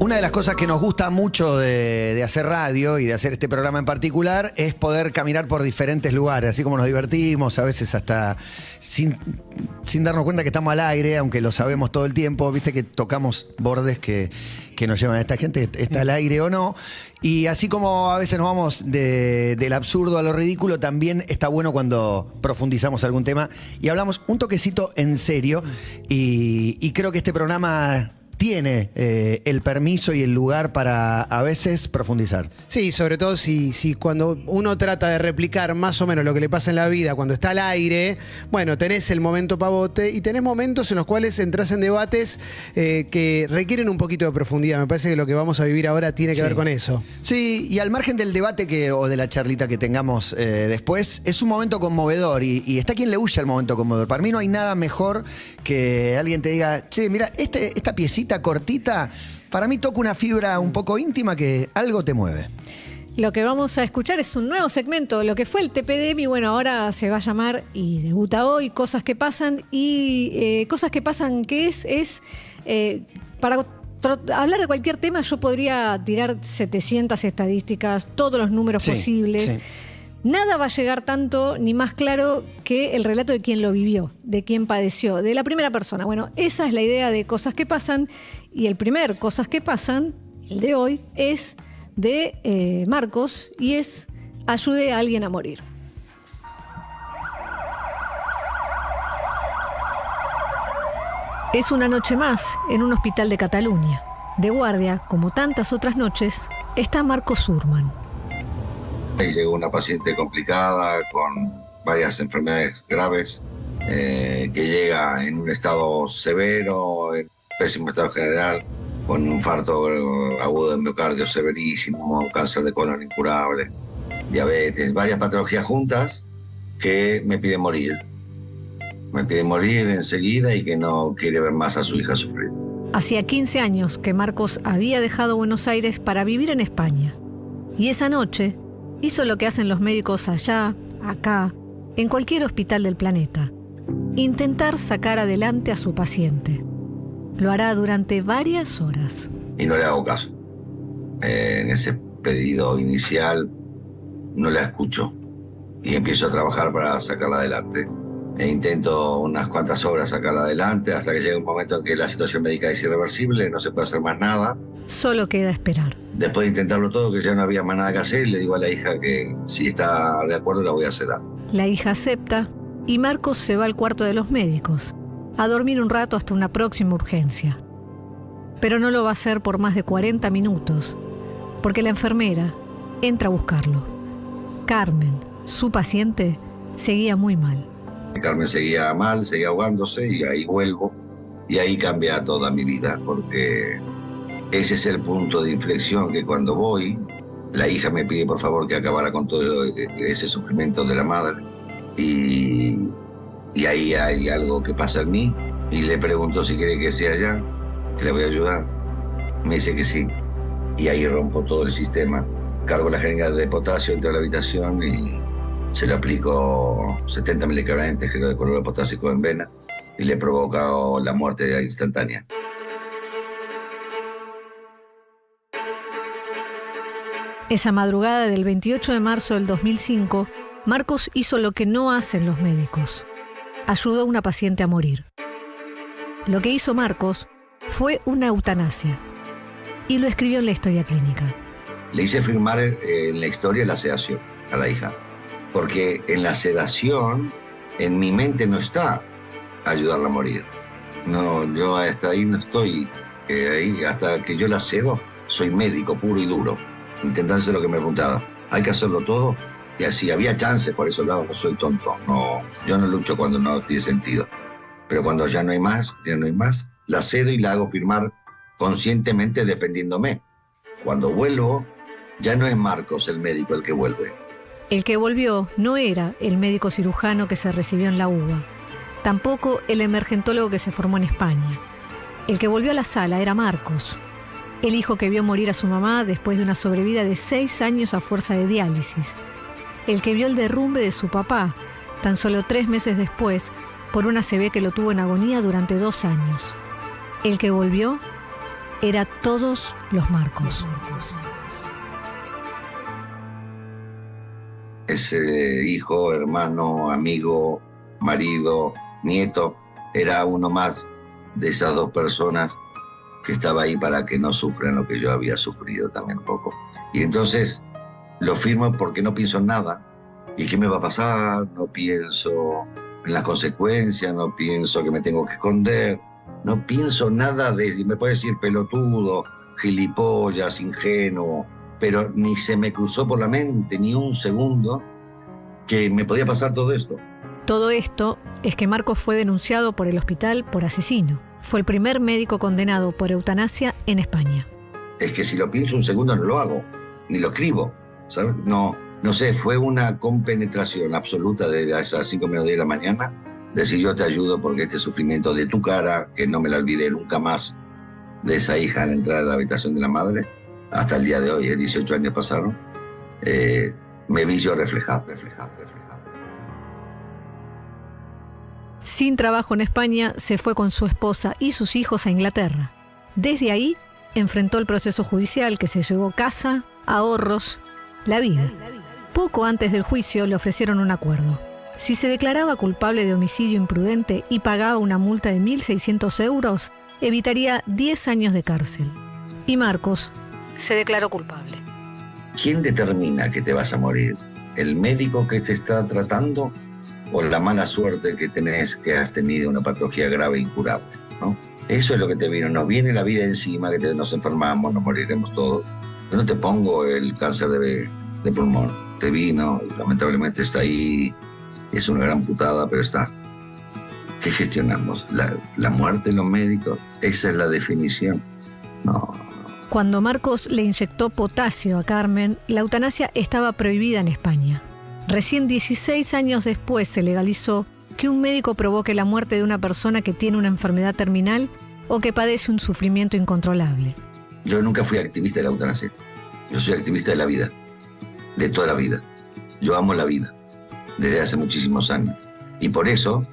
Una de las cosas que nos gusta mucho de hacer radio y de hacer este programa en particular es poder caminar por diferentes lugares, así como nos divertimos, a veces hasta sin darnos cuenta que estamos al aire, aunque lo sabemos todo el tiempo, viste que tocamos bordes que nos llevan a esta gente, está al aire o no. Y así como a veces nos vamos del absurdo a lo ridículo, también está bueno cuando profundizamos algún tema y hablamos un toquecito en serio. Y creo que este programa tiene el permiso y el lugar para a veces profundizar. Sí, sobre todo si cuando uno trata de replicar más o menos lo que le pasa en la vida cuando está al aire, bueno, tenés el momento pavote y tenés momentos en los cuales entras en debates que requieren un poquito de profundidad. Me parece que lo que vamos a vivir ahora tiene que ver con eso. Sí, y al margen del debate o de la charlita que tengamos después, es un momento conmovedor y está quien le huye al momento conmovedor. Para mí no hay nada mejor que alguien te diga, che, mira, esta piecita cortita, para mí toca una fibra un poco íntima que algo te mueve. Lo que vamos a escuchar es un nuevo segmento, lo que fue el TPDM, y bueno, ahora se va a llamar y debuta hoy, Cosas que Pasan, y Cosas que Pasan, que es para hablar de cualquier tema yo podría tirar 700 estadísticas, todos los números posibles. Sí. Nada va a llegar tanto ni más claro que el relato de quien lo vivió, de quien padeció, de la primera persona. Bueno, esa es la idea de Cosas que Pasan, y el primer Cosas que Pasan, el de hoy, es de Marcos, y es Ayude a alguien a morir. Es una noche más en un hospital de Cataluña. De guardia, como tantas otras noches, está Marcos Surman. Llegó una paciente complicada con varias enfermedades graves que llega en un estado severo, en pésimo estado general, con un infarto agudo de miocardio severísimo, cáncer de colon incurable, diabetes, varias patologías juntas que me pide morir. Me pide morir enseguida y que no quiere ver más a su hija sufrir. Hacía 15 años que Marcos había dejado Buenos Aires para vivir en España. Y esa noche hizo lo que hacen los médicos allá, acá, en cualquier hospital del planeta: intentar sacar adelante a su paciente. Lo hará durante varias horas. Y no le hago caso. En ese pedido inicial no la escucho y empiezo a trabajar para sacarla adelante. E intento unas cuantas horas sacarla adelante hasta que llega un momento en que la situación médica es irreversible, no se puede hacer más nada. Solo queda esperar. Después de intentarlo todo, que ya no había más nada que hacer, le digo a la hija que si está de acuerdo la voy a sedar. La hija acepta y Marcos se va al cuarto de los médicos a dormir un rato hasta una próxima urgencia. Pero no lo va a hacer por más de 40 minutos, porque la enfermera entra a buscarlo. Carmen, su paciente, seguía muy mal. Carmen seguía mal, seguía ahogándose, y ahí vuelvo y ahí cambia toda mi vida, porque ese es el punto de inflexión, que cuando voy, la hija me pide por favor que acabara con todo ese sufrimiento de la madre, y ahí hay algo que pasa en mí, y le pregunto si quiere que sea allá, que le voy a ayudar. Me dice que sí, y ahí rompo todo el sistema, cargo la jeringa de potasio dentro de la habitación y se le aplico 70 miligramos de gel de cloruro potásico en vena y le provoca la muerte instantánea. Esa madrugada del 28 de marzo del 2005, Marcos hizo lo que no hacen los médicos. Ayudó a una paciente a morir. Lo que hizo Marcos fue una eutanasia, y lo escribió en la historia clínica. Le hice firmar en la historia la sedación a la hija, porque en la sedación, en mi mente no está ayudarla a morir. No, yo hasta ahí no estoy. Ahí, hasta que yo la cedo, soy médico puro y duro, intentando hacer lo que me preguntaba. Hay que hacerlo todo, y así había chances, por eso lo hago, no soy tonto. No, yo no lucho cuando no tiene sentido. Pero cuando ya no hay más, la cedo y la hago firmar conscientemente defendiéndome. Cuando vuelvo, ya no es Marcos el médico el que vuelve. El que volvió no era el médico cirujano que se recibió en la UBA, tampoco el emergentólogo que se formó en España. El que volvió a la sala era Marcos, el hijo que vio morir a su mamá después de una sobrevida de 6 años a fuerza de diálisis. El que vio el derrumbe de su papá, tan solo 3 meses después, por una ACV que lo tuvo en agonía durante 2 años. El que volvió era todos los Marcos. Ese hijo, hermano, amigo, marido, nieto, era uno más de esas dos personas que estaba ahí para que no sufran lo que yo había sufrido también un poco. Y entonces lo firmo porque no pienso en nada. ¿Y qué me va a pasar? No pienso en las consecuencias, no pienso que me tengo que esconder, no pienso nada de... Me puede decir pelotudo, gilipollas, ingenuo, pero ni se me cruzó por la mente ni un segundo que me podía pasar todo esto. Todo esto es que Marcos fue denunciado por el hospital por asesino. Fue el primer médico condenado por eutanasia en España. Es que si lo pienso un segundo no lo hago, ni lo escribo, ¿sabes? No sé, fue una compenetración absoluta de esas 5 menos 10 de la mañana, decir yo te ayudo porque este sufrimiento de tu cara, que no me la olvidé nunca más, de esa hija al entrar a la habitación de la madre, hasta el día de hoy, 18 años pasaron, me vi yo reflejado. Sin trabajo en España, se fue con su esposa y sus hijos a Inglaterra. Desde ahí, enfrentó el proceso judicial que se llevó casa, ahorros, la vida. Poco antes del juicio le ofrecieron un acuerdo. Si se declaraba culpable de homicidio imprudente y pagaba una multa de 1.600 euros, evitaría 10 años de cárcel. Y Marcos se declaró culpable. ¿Quién determina que te vas a morir? ¿El médico que te está tratando o la mala suerte que tenés, que has tenido una patología grave e incurable, ¿no? Eso es lo que te vino. Nos viene la vida encima, que nos enfermamos, nos moriremos todos. Yo no te pongo el cáncer de pulmón. Te vino, lamentablemente está ahí. Es una gran putada, pero está. ¿Qué gestionamos? ¿La muerte de los médicos? Esa es la definición. No. Cuando Marcos le inyectó potasio a Carmen, la eutanasia estaba prohibida en España. Recién 16 años después se legalizó que un médico provoque la muerte de una persona que tiene una enfermedad terminal o que padece un sufrimiento incontrolable. Yo nunca fui activista de la eutanasia. Yo soy activista de la vida, de toda la vida. Yo amo la vida, desde hace muchísimos años. Y por eso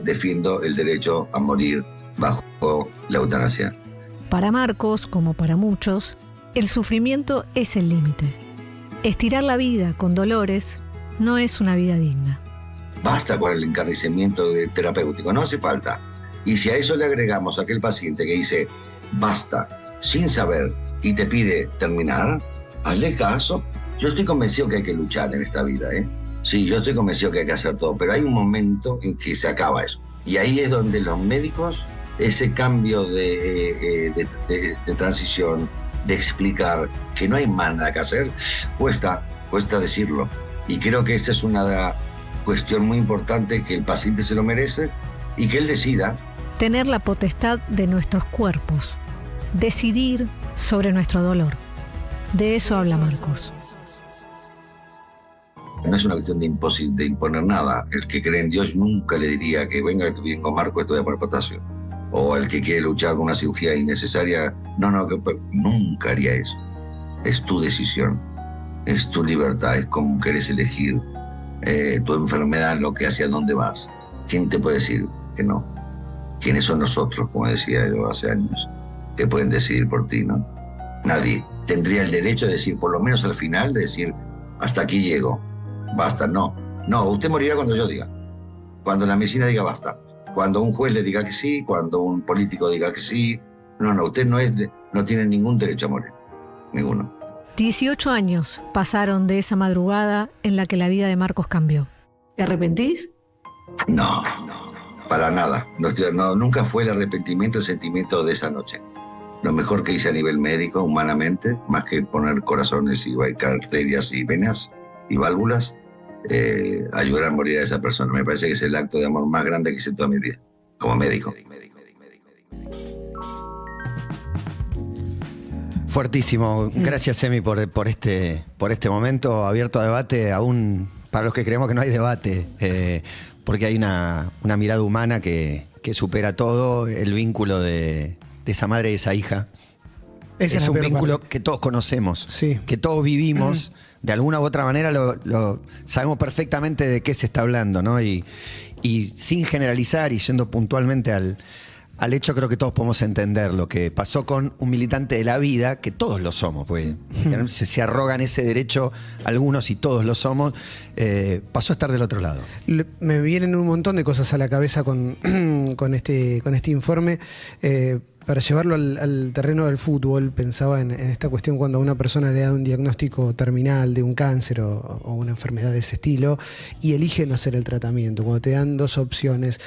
defiendo el derecho a morir bajo la eutanasia. Para Marcos, como para muchos, el sufrimiento es el límite. Estirar la vida con dolores no es una vida digna. Basta con el encarnecimiento terapéutico, no hace falta. Y si a eso le agregamos a aquel paciente que dice basta, sin saber, y te pide terminar, hazle caso. Yo estoy convencido que hay que luchar en esta vida, ¿eh? Sí, yo estoy convencido que hay que hacer todo, pero hay un momento en que se acaba eso. Y ahí es donde los médicos, ese cambio de transición, de explicar que no hay más nada que hacer, cuesta decirlo. Y creo que esta es una cuestión muy importante, que el paciente se lo merece y que él decida. Tener la potestad de nuestros cuerpos, decidir sobre nuestro dolor. De eso habla Marcos. No es una cuestión de imponer nada. El que cree en Dios nunca le diría que venga, que vengo Marco, estoy a poner potasio. O el que quiere luchar con una cirugía innecesaria, nunca haría eso. Es tu decisión, es tu libertad, es como querés elegir tu enfermedad, lo que hacia dónde vas. ¿Quién te puede decir que no? ¿Quiénes son nosotros, como decía yo hace años, que pueden decidir por ti, no? Nadie tendría el derecho de decir, por lo menos al final, de decir, hasta aquí llego, basta, no. No, usted morirá cuando yo diga, cuando la medicina diga basta, cuando un juez le diga que sí, cuando un político diga que sí. No, usted no tiene ningún derecho a morir, ninguno. 18 años pasaron de esa madrugada en la que la vida de Marcos cambió. ¿Te arrepentís? No, para nada. Nunca fue el arrepentimiento el sentimiento de esa noche. Lo mejor que hice a nivel médico, humanamente, más que poner corazones y arterias y venas y válvulas, ayudar a morir a esa persona. Me parece que es el acto de amor más grande que hice toda mi vida, como médico. Fuertísimo. Gracias, Emi, por este momento abierto a debate, aún para los que creemos que no hay debate, porque hay una mirada humana que supera todo, el vínculo de esa madre y esa hija. Es un vínculo que todos conocemos, sí, que todos vivimos. De alguna u otra manera lo sabemos perfectamente de qué se está hablando, ¿no? Y sin generalizar y yendo puntualmente al hecho creo que todos podemos entender lo que pasó con un militante de la vida, que todos lo somos, pues se arrogan ese derecho algunos y todos lo somos, pasó a estar del otro lado. Me vienen un montón de cosas a la cabeza con este informe. Para llevarlo al terreno del fútbol, pensaba en esta cuestión cuando a una persona le da un diagnóstico terminal de un cáncer o una enfermedad de ese estilo y elige no hacer el tratamiento, cuando te dan dos opciones.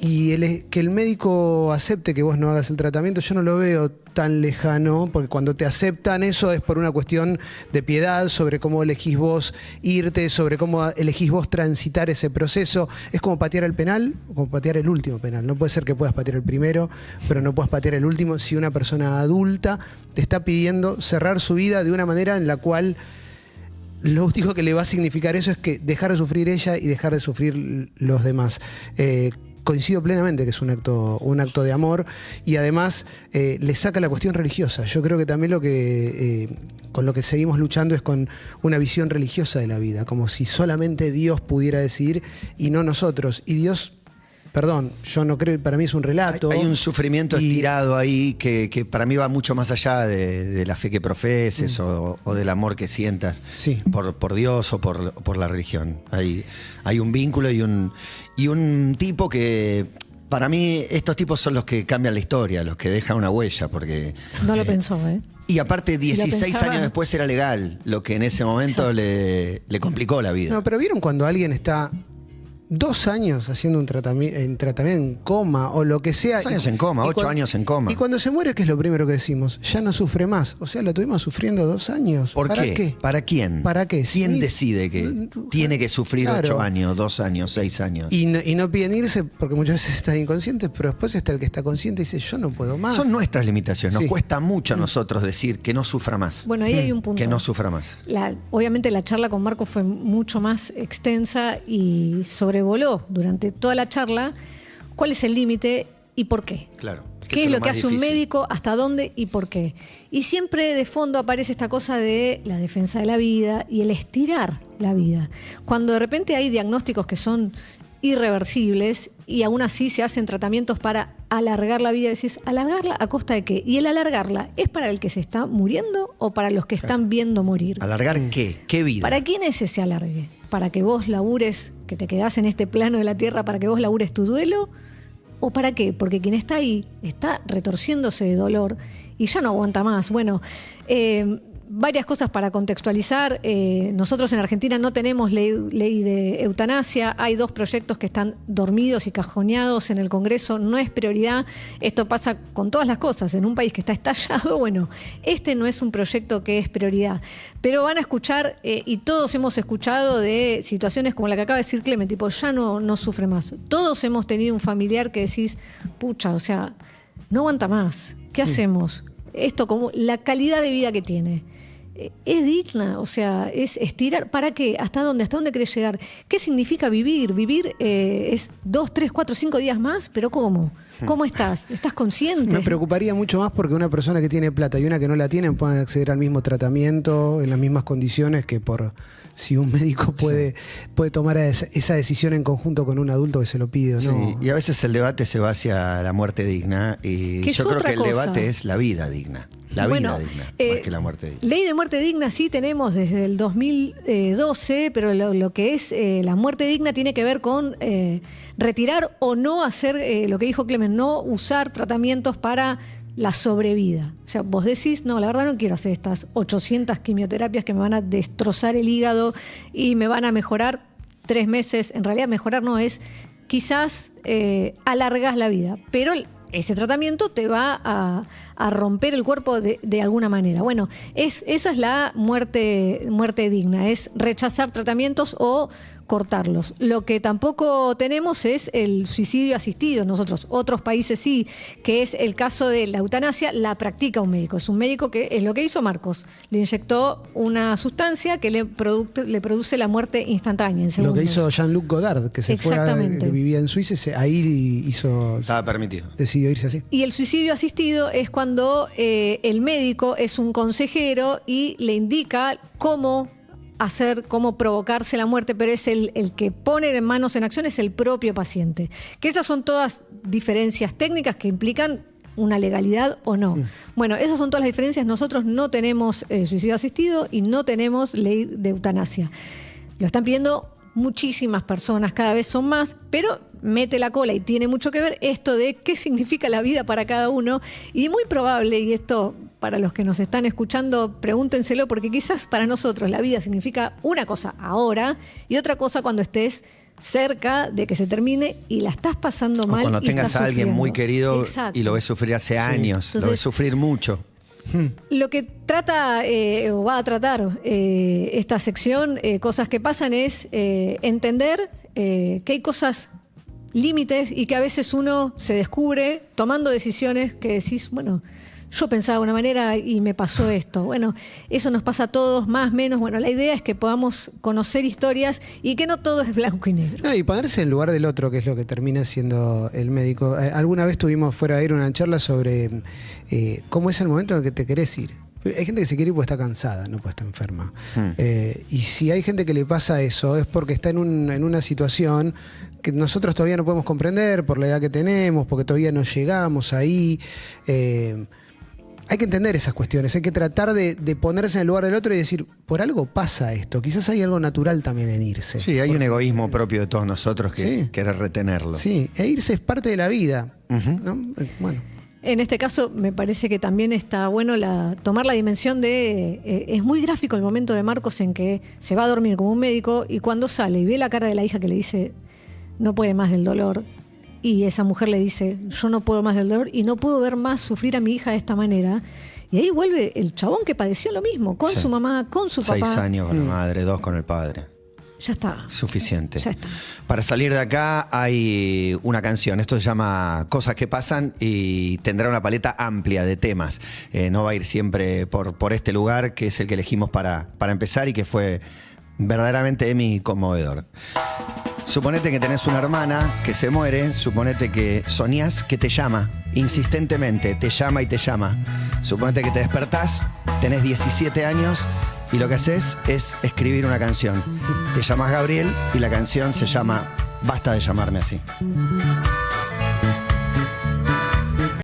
Y que el médico acepte que vos no hagas el tratamiento, yo no lo veo tan lejano, porque cuando te aceptan eso es por una cuestión de piedad sobre cómo elegís vos irte, sobre cómo elegís vos transitar ese proceso. Es como patear el penal o como patear el último penal. No puede ser que puedas patear el primero, pero no puedas patear el último si una persona adulta te está pidiendo cerrar su vida de una manera en la cual lo único que le va a significar eso es que dejar de sufrir ella y dejar de sufrir los demás. Coincido plenamente que es un acto de amor y además le saca la cuestión religiosa. Yo creo que también con lo que seguimos luchando es con una visión religiosa de la vida, como si solamente Dios pudiera decidir y no nosotros. Y Dios, perdón, yo no creo, para mí es un relato. Hay un sufrimiento estirado ahí que para mí va mucho más allá de la fe que profeses o del amor que sientas por Dios o por la religión. Hay un vínculo y un tipo que, para mí, estos tipos son los que cambian la historia, los que dejan una huella, porque... No lo pensó, ¿eh? Y aparte, 16 pensaba, años después era legal, lo que en ese momento le complicó la vida. No, pero ¿vieron cuando alguien está 2 años haciendo un tratamiento en coma o lo que sea? 2 años en coma, 8 años en coma. Y cuando se muere, ¿qué es lo primero que decimos? Ya no sufre más. O sea, lo tuvimos sufriendo 2 años. ¿Por qué? ¿Para quién? ¿Para qué? ¿Quién decide que tiene que sufrir 8 años, 2 años, 6 años? Y no piden irse porque muchas veces están inconscientes, pero después está el que está consciente y dice, yo no puedo más. Son nuestras limitaciones. Nos cuesta mucho a nosotros decir que no sufra más. Bueno, ahí hay un punto. Que no sufra más. Obviamente la charla con Marco fue mucho más extensa y sobrevoló durante toda la charla cuál es el límite y por qué. Claro. ¿Qué es lo que hace un médico? ¿Hasta dónde y por qué? Y siempre de fondo aparece esta cosa de la defensa de la vida y el estirar la vida. Cuando de repente hay diagnósticos que son irreversibles y aún así se hacen tratamientos para alargar la vida, decís, ¿alargarla a costa de qué? ¿Y el alargarla es para el que se está muriendo o para los que están viendo morir? ¿Alargar qué? ¿Qué vida? ¿Para quién es ese alargue? ¿Para que vos labures, que te quedás en este plano de la tierra, para que vos labures tu duelo? ¿O para qué? Porque quien está ahí está retorciéndose de dolor y ya no aguanta más. Bueno, varias cosas para contextualizar. Nosotros en Argentina no tenemos ley de eutanasia. Hay 2 proyectos que están dormidos y cajoneados en el Congreso. No es prioridad. Esto pasa con todas las cosas. En un país que está estallado, bueno, este no es un proyecto que es prioridad. Pero van a escuchar, y todos hemos escuchado de situaciones como la que acaba de decir Clemen, tipo, ya no sufre más. Todos hemos tenido un familiar que decís, pucha, o sea, no aguanta más. ¿Qué hacemos? Esto como la calidad de vida que tiene. Es digna, o sea, es estirar. ¿Para qué? ¿Hasta dónde? ¿Hasta dónde querés llegar? ¿Qué significa vivir? Vivir es 2, 3, 4, 5 días más, pero ¿cómo? ¿Cómo estás? ¿Estás consciente? Me preocuparía mucho más porque una persona que tiene plata y una que no la tiene pueden acceder al mismo tratamiento en las mismas condiciones que si un médico puede tomar esa decisión en conjunto con un adulto que se lo pide o no. Sí, y a veces el debate se va hacia la muerte digna y yo creo que el debate es la vida digna. La vida digna, más que la muerte digna. Ley de muerte digna sí tenemos desde el 2012, pero lo que es la muerte digna tiene que ver con retirar o no hacer, lo que dijo Clemen, no usar tratamientos para la sobrevida. O sea, vos decís, no, la verdad no quiero hacer estas 800 quimioterapias que me van a destrozar el hígado y me van a mejorar 3 meses. En realidad mejorar no es, quizás alargas la vida, pero ese tratamiento te va a romper el cuerpo de alguna manera. Bueno, esa es la muerte digna, es rechazar tratamientos o cortarlos. Lo que tampoco tenemos es el suicidio asistido. Nosotros, otros países sí, que es el caso de la eutanasia, la practica un médico. Es un médico que es lo que hizo Marcos. Le inyectó una sustancia que le produce la muerte instantánea en segundos. Lo que hizo Jean-Luc Godard, que se fue, que vivía en Suiza, ahí estaba permitido. Decidió irse así. Y el suicidio asistido es cuando el médico es un consejero y le indica cómo provocarse la muerte, pero es el que pone en manos en acción es el propio paciente. Que esas son todas diferencias técnicas que implican una legalidad o no. Bueno, esas son todas las diferencias. Nosotros no tenemos suicidio asistido y no tenemos ley de eutanasia. Lo están pidiendo muchísimas personas, cada vez son más, pero mete la cola y tiene mucho que ver esto de qué significa la vida para cada uno. Y muy probable, y esto para los que nos están escuchando, pregúntenselo, porque quizás para nosotros la vida significa una cosa ahora y otra cosa cuando estés cerca de que se termine y la estás pasando mal. O cuando tengas estás a alguien sufriendo. muy querido. Exacto. Y lo ves sufrir hace años, Entonces, lo ves sufrir mucho. Lo que trata o va a tratar esta sección, cosas que pasan, es entender que hay cosas límites y que a veces uno se descubre tomando decisiones que decís, bueno, yo pensaba de una manera y me pasó esto. Bueno, eso nos pasa a todos, más, menos. Bueno, la idea es que podamos conocer historias y que no todo es blanco y negro. No, y ponerse en el lugar del otro, que es lo que termina siendo el médico. Alguna vez tuvimos fuera de aire una charla sobre cómo es el momento en que te querés ir. Hay gente que se quiere ir porque está cansada, no porque está enferma. Y si hay gente que le pasa eso, es porque está en una situación que nosotros todavía no podemos comprender por la edad que tenemos, porque todavía no llegamos ahí. Hay que entender esas cuestiones, hay que tratar de ponerse en el lugar del otro y decir, por algo pasa esto, quizás hay algo natural también en irse. Sí, hay un egoísmo propio de todos nosotros que Sí. es querer retenerlo. Sí, e irse es parte de la vida. ¿No? Bueno. En este caso me parece que también está bueno tomar la dimensión de... es muy gráfico el momento de Marcos en que se va a dormir como un médico y cuando sale y ve la cara de la hija que le dice, no puede más del dolor. Y esa mujer le dice, yo no puedo más del dolor y no puedo ver más sufrir a mi hija de esta manera. Y ahí vuelve el chabón que padeció lo mismo, con su mamá, con su 6 papá. años con la madre, 2 con el padre. Ya está. Suficiente. Ya está. Para salir de acá hay una canción. Esto se llama Cosas que pasan y tendrá una paleta amplia de temas. No va a ir siempre por este lugar, que es el que elegimos para empezar y que fue verdaderamente conmovedor. Suponete que tenés una hermana que se muere, suponete que soñás que te llama insistentemente, te llama y te llama. Suponete que te despertás, tenés 17 años y lo que haces es escribir una canción. Te llamas Gabriel y la canción se llama Basta de llamarme así.